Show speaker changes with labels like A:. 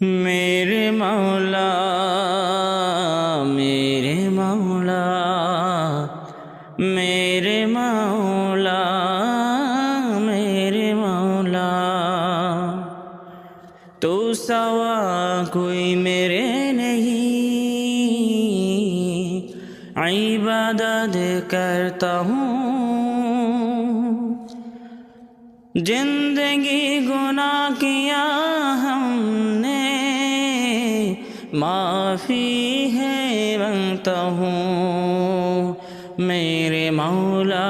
A: میرے مولا میرے مولا میرے مولا میرے مولا، تو سوا کوئی میرے نہیں، عبادت کرتا ہوں، زندگی گناہ کیا ہم نے، معافی ہے مانگتا ہوں، میرے مولا